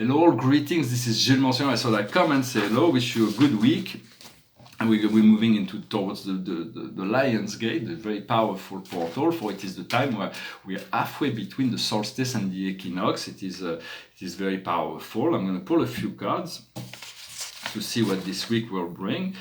Hello, greetings. This is Gilles Mention. I thought I'd come and say hello. Wish you a good week. And we're moving towards the Lion's Gate, the very powerful portal. For it is the time where we are halfway between the solstice and the equinox. It is very powerful. I'm going to pull a few cards to see what this week will bring.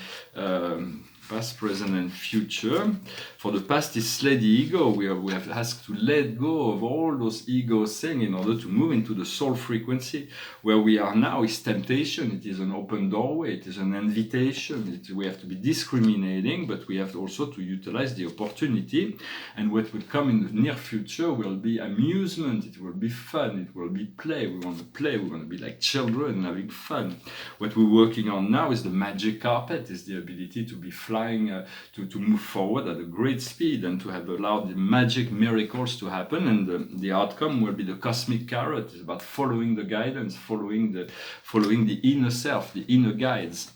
Past, present, and future. For the past is slay the ego. We have asked to let go of all those ego things in order to move into the soul frequency. Where we are now is temptation. It is an open doorway. It is an invitation. We have to be discriminating, but we have also to utilize the opportunity. And what will come in the near future will be amusement. It will be fun. It will be play. We want to play. We want to be like children having fun. What we're working on now is the magic carpet. Is the ability to be flying, to move forward at a great speed and to have allowed the magic miracles to happen, and the outcome will be the cosmic carrot. It's about following the guidance, following the inner self, the inner guides.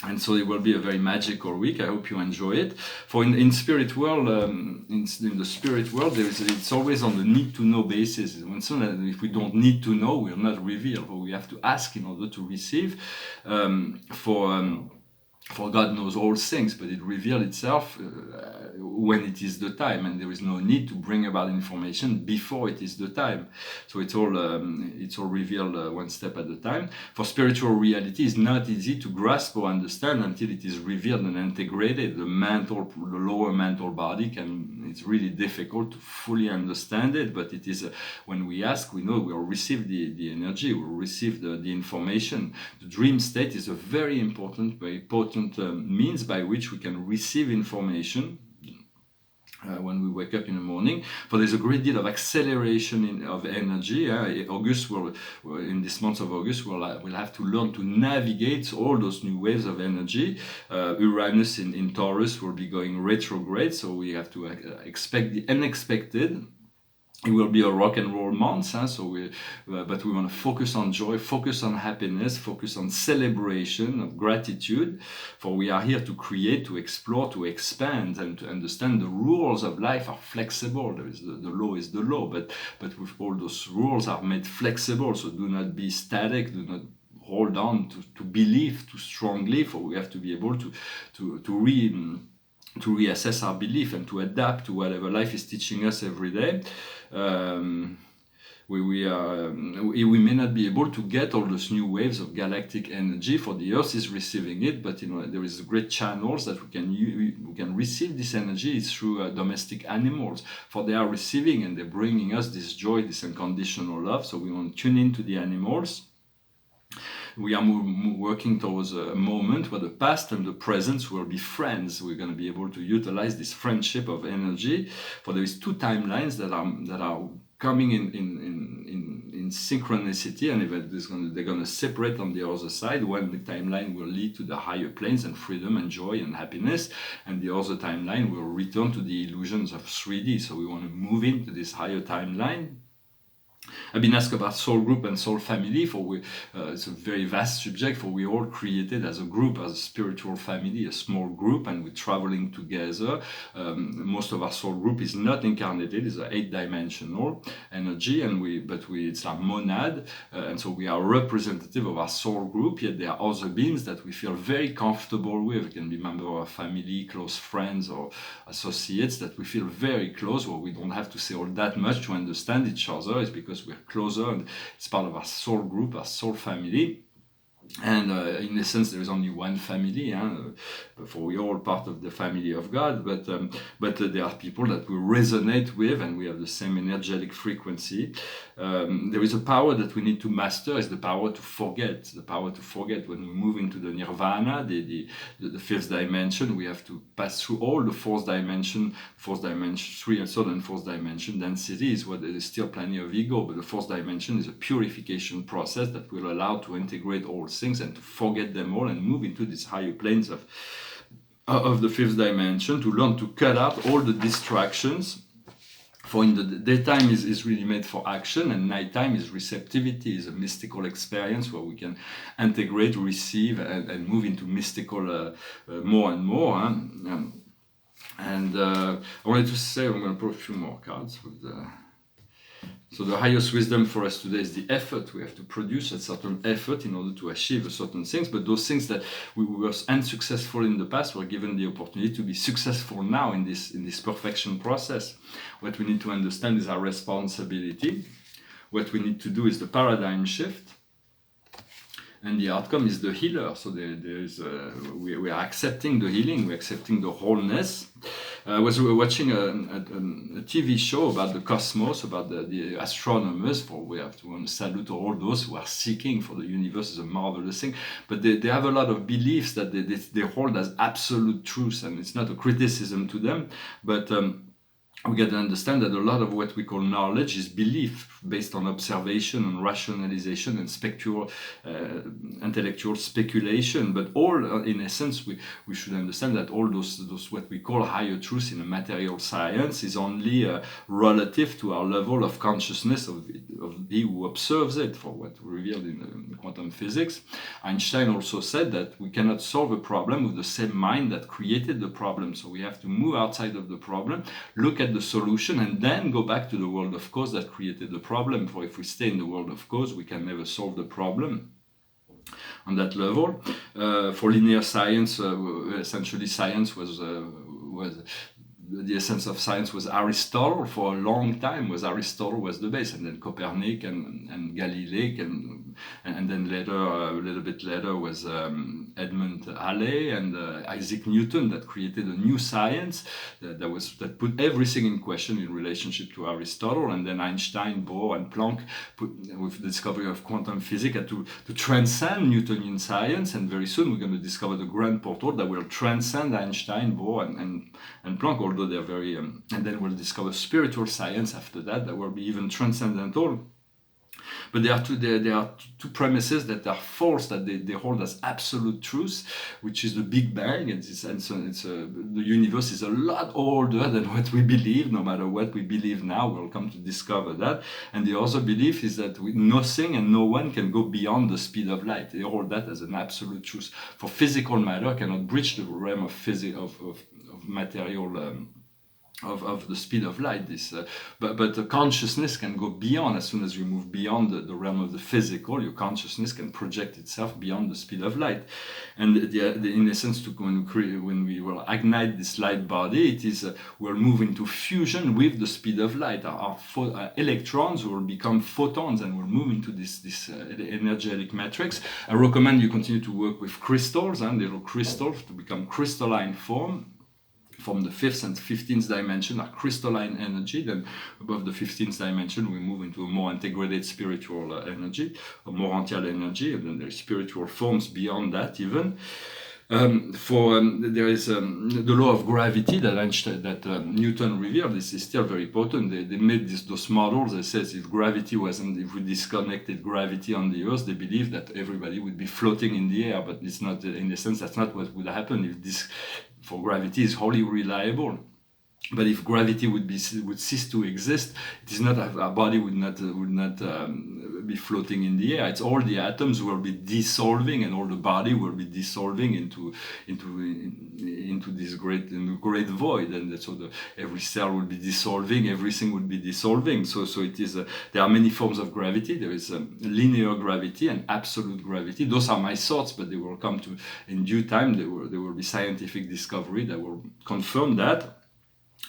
And so it will be a very magical week. I hope you enjoy it. For in spirit world, in the spirit world, it's always on the need to know basis. If we don't need to know, we're not revealed. We have to ask in order to receive. For God knows all things, but it reveals itself when it is the time, and there is no need to bring about information before it is the time. So it's all revealed one step at a time. For spiritual reality, it's not easy to grasp or understand until it is revealed and integrated. The lower mental body it's really difficult to fully understand it, but it is when we ask, we know we'll receive the energy, we'll receive the information. The dream state is a very important means by which we can receive information when we wake up in the morning. For there's a great deal of acceleration of energy. In this month of August, we'll have to learn to navigate all those new waves of energy. Uranus in Taurus will be going retrograde, so we have to expect the unexpected. It will be a rock and roll month, but we want to focus on joy, focus on happiness, focus on celebration, of gratitude. For we are here to create, to explore, to expand, and to understand the rules of life are flexible. The law is the law, but with all those rules are made flexible. So do not be static. Do not hold on to belief too strongly. For we have to be able to reassess our belief and to adapt to whatever life is teaching us every day. We may not be able to get all those new waves of galactic energy, for the Earth is receiving it, but there is great channels that we can receive this energy through domestic animals, for they are receiving and they're bringing us this joy, this unconditional love. So we want to tune into the animals. We are working towards a moment where the past and the present will be friends. We're going to be able to utilize this friendship of energy. For there is two timelines that are coming in synchronicity, and they're going to separate on the other side. One timeline will lead to the higher planes and freedom and joy and happiness, and the other timeline will return to the illusions of 3D. So we want to move into this higher timeline. I've been asked about soul group and soul family. It's a very vast subject, for we all created as a group, as a spiritual family, a small group, and we're traveling together. Most of our soul group is not incarnated; it's an 8-dimensional energy, it's our monad, and so we are representative of our soul group. Yet there are other beings that we feel very comfortable with. It can be members of our family, close friends, or associates that we feel very close, where we don't have to say all that much to understand each other. It's because we're closer, and it's part of our soul group, our soul family. And in essence, there is only one family, for we are all part of the family of God, but there are people that we resonate with, and we have the same energetic frequency. There is a power that we need to master, is the power to forget. When we move into the nirvana, the fifth dimension, we have to pass through all the fourth dimension, 3 and third and fourth dimension densities, where there is still plenty of ego, but the fourth dimension is a purification process that will allow to integrate all things and to forget them all and move into these higher planes of the fifth dimension, to learn to cut out all the distractions. For in the daytime is really made for action, and nighttime is receptivity, is a mystical experience where we can integrate, receive, and move into mystical more and more. I wanted to say, I'm going to put a few more cards with the So the highest wisdom for us today is the effort. We have to produce a certain effort in order to achieve certain things. But those things that we were unsuccessful in the past were given the opportunity to be successful now in this perfection process. What we need to understand is our responsibility. What we need to do is the paradigm shift. And the outcome is the healer. So we are accepting the healing, we're accepting the wholeness. I was watching a TV show about the cosmos, about the astronomers. We have to salute all those who are seeking for the universe is a marvelous thing. But they have a lot of beliefs that they hold as absolute truth, and it's not a criticism to them, but we got to understand that a lot of what we call knowledge is belief based on observation and rationalization and intellectual speculation. But all, in essence, we should understand that all those what we call higher truths in a material science is only relative to our level of consciousness of he who observes it, for what revealed in quantum physics. Einstein also said that we cannot solve a problem with the same mind that created the problem. So we have to move outside of the problem, look at the solution, and then go back to the world of cause that created the problem. For if we stay in the world of cause, we can never solve the problem on that level. For linear science, essentially science was the essence of science was Aristotle. For a long time Aristotle was the base, and then Copernic and Galilei, and then later, a little bit later, was Edmund Halley and Isaac Newton that created a new science that put everything in question in relationship to Aristotle. And then Einstein, Bohr, and Planck, with the discovery of quantum physics, had to transcend Newtonian science. And very soon we're going to discover the grand portal that will transcend Einstein, Bohr, and Planck, although they're very... and then we'll discover spiritual science after that will be even transcendental. But there are two premises that are false, that they hold as absolute truth, which is the Big Bang. The universe is a lot older than what we believe. No matter what we believe now, we'll come to discover that. And the other belief is that nothing and no one can go beyond the speed of light. They hold that as an absolute truth. For physical matter, cannot breach the realm of material. Of the speed of light, but the consciousness can go beyond. As soon as you move beyond the realm of the physical, your consciousness can project itself beyond the speed of light. And in essence, when we will ignite this light body, it is we'll move into fusion with the speed of light. Our electrons will become photons, and we'll move into this energetic matrix. I recommend you continue to work with crystals, and little crystals to become crystalline form. From the 5th and 15th dimension are crystalline energy. Then above the 15th dimension, we move into a more integrated spiritual energy, a morantial energy, and then there's spiritual forms beyond that even. There is the law of gravity that Newton revealed. This is still very potent. They made those models that says if we disconnected gravity on the Earth, they believe that everybody would be floating in the air. But it's not. In a sense, that's not what would happen if this. For gravity is wholly reliable. But if gravity would cease to exist, it is not our body would not be floating in the air. It's all the atoms will be dissolving, and all the body will be dissolving into this great void, and so every cell will be dissolving, everything would be dissolving. So it is. There are many forms of gravity. There is linear gravity and absolute gravity. Those are my thoughts, but they will come to in due time. There will be scientific discovery that will confirm that.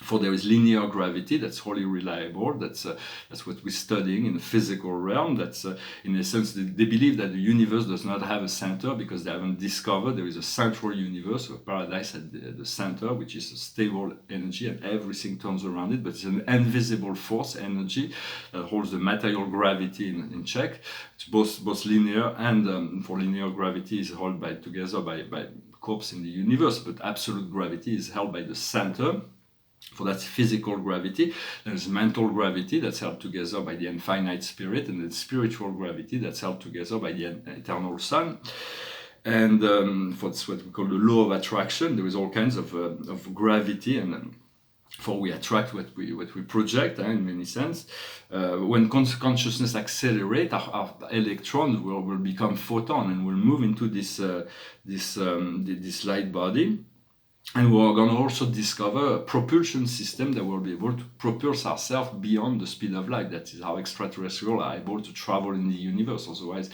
For there is linear gravity that's wholly reliable. That's what we're studying in the physical realm. That's in a sense they believe that the universe does not have a center because they haven't discovered there is a central universe, a paradise at the center, which is a stable energy, and everything turns around it. But it's an invisible force, energy, that holds the material gravity in check. It's both linear and for linear gravity is held together by corps in the universe, but absolute gravity is held by the center. For that's physical gravity. There's mental gravity that's held together by the infinite spirit, and then spiritual gravity that's held together by the eternal sun. And for that's what we call the law of attraction. There is all kinds of gravity, and for we attract what we project in many sense. When consciousness accelerates, our electrons will become photon and will move into this light body. And we're going to also discover a propulsion system that will be able to propulse ourselves beyond the speed of light. That is how extraterrestrials are able to travel in the universe. Otherwise,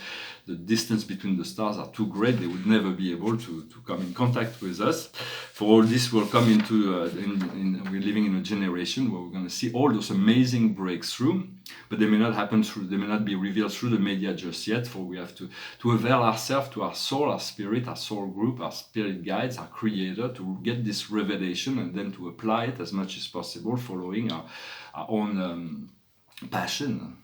the distance between the stars are too great. They would never be able to come in contact with us. For all this, we'll come into, we're living in a generation where we're going to see all those amazing breakthroughs, but they may not happen through, they may not be revealed through the media just yet, for we have to avail ourselves to our soul, our spirit, our soul group, our spirit guides, our creator, to get this revelation and then to apply it as much as possible, following our own passion.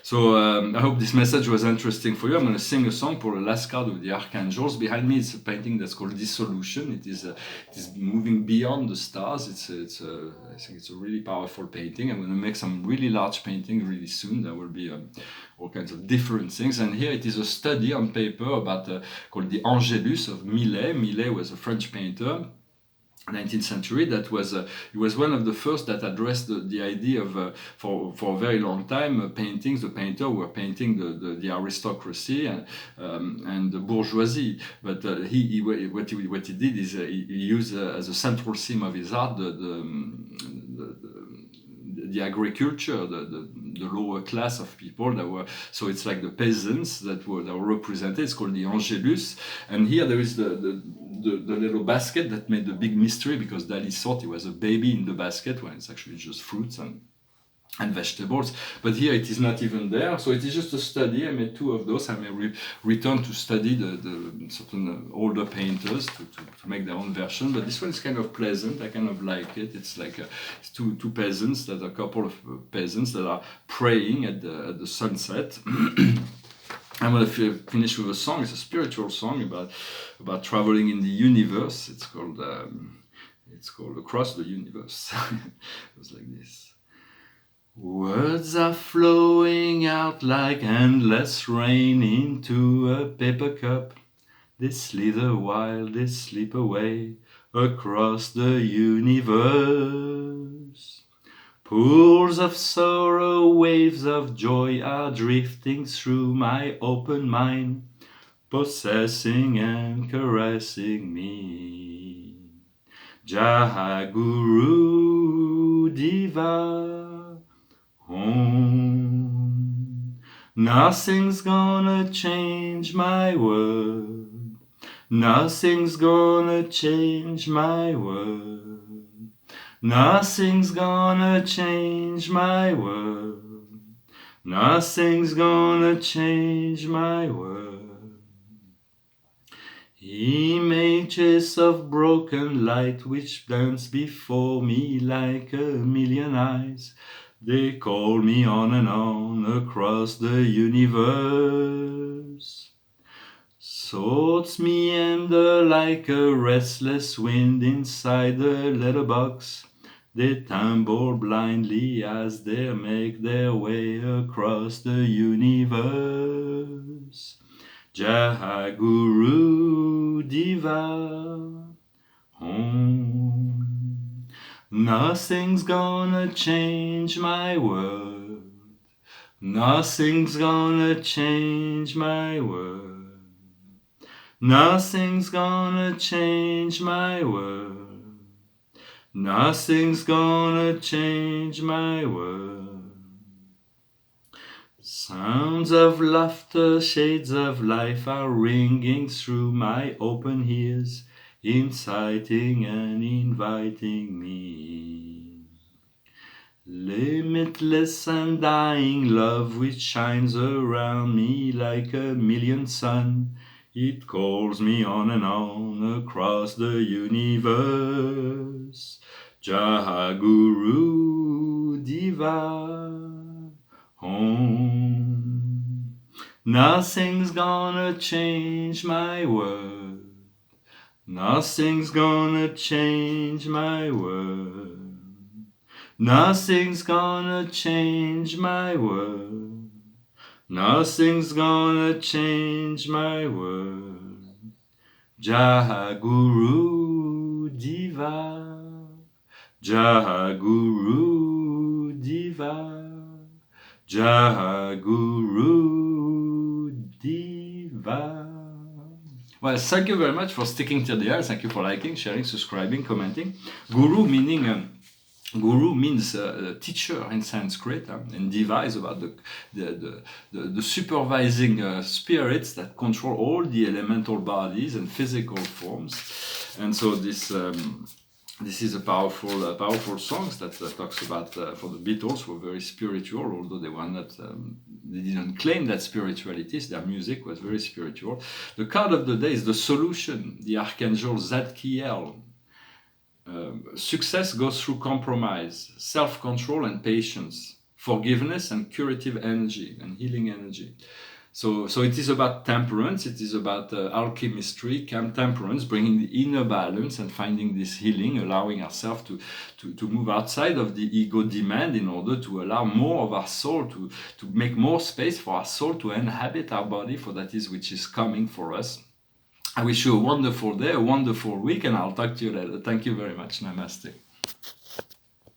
So I hope this message was interesting for you. I'm going to sing a song for the last card of the Archangels. Behind me it's a painting that's called Dissolution. It is moving beyond the stars. I think it's a really powerful painting. I'm going to make some really large painting really soon. There will be all kinds of different things. And here it is a study on paper about called the Angelus of Millet. Millet was a French painter, 19th century, that was he was one of the first that addressed the idea of for a very long time paintings, the painter were painting the aristocracy and the bourgeoisie, but what he did is he used as a central theme of his art the agriculture, the lower class of people that were, so it's like the peasants that were represented. It's called the Angelus, and here there is the little basket that made the big mystery, because Dali thought it was a baby in the basket when it's actually just fruits and vegetables, but here it is not even there. So it is just a study. I made two of those. I may return to study the certain older painters to make their own version, but this one is kind of pleasant. I kind of like it. It's like it's two peasants, that a couple of peasants that are praying at the sunset. I'm going to finish with a song. It's a spiritual song about traveling in the universe. It's called Across the Universe. It was like this. Words are flowing out like endless rain into a paper cup. They slither while they slip away across the universe. Pools of sorrow, waves of joy are drifting through my open mind, possessing and caressing me. Jahaguru Diva. Home. Nothing's gonna change my world. Nothing's gonna change my world. Nothing's gonna change my world. Nothing's gonna change my world. Images of broken light which dance before me like a million eyes. They call me on and on across the universe. Sorts meander like a restless wind inside the letterbox. They tumble blindly as they make their way across the universe. Jahaguru Diva. Home. Nothing's gonna change my world. Nothing's gonna change my world. Nothing's gonna change my world. Nothing's gonna change my world. Sounds of laughter, shades of life are ringing through my open ears, inciting and inviting me. Limitless and dying love which shines around me like a million suns. It calls me on and on across the universe. Jahaguru Diva. Home. Nothing's gonna change my world. Nothing's gonna change my world. Nothing's gonna change my world. Nothing's gonna change my world. Jahaguru Diva. Jahaguru Diva. Jahaguru Diva. Well, thank you very much for sticking to the air. Thank you for liking, sharing, subscribing, commenting. Guru meaning Guru means teacher in Sanskrit, and Diva is about the supervising spirits that control all the elemental bodies and physical forms. And so this is a powerful song that talks about, for the Beatles, were very spiritual, although they were not, they didn't claim that spirituality. Their music was very spiritual. The card of the day is the solution, the Archangel Zadkiel. Success goes through compromise, self-control and patience, forgiveness and curative energy and healing energy. So it is about temperance, it is about alchemistry, temperance, bringing the inner balance and finding this healing, allowing ourselves to move outside of the ego demand in order to allow more of our soul, to make more space for our soul to inhabit our body, for that is which is coming for us. I wish you a wonderful day, a wonderful week, and I'll talk to you later. Thank you very much. Namaste.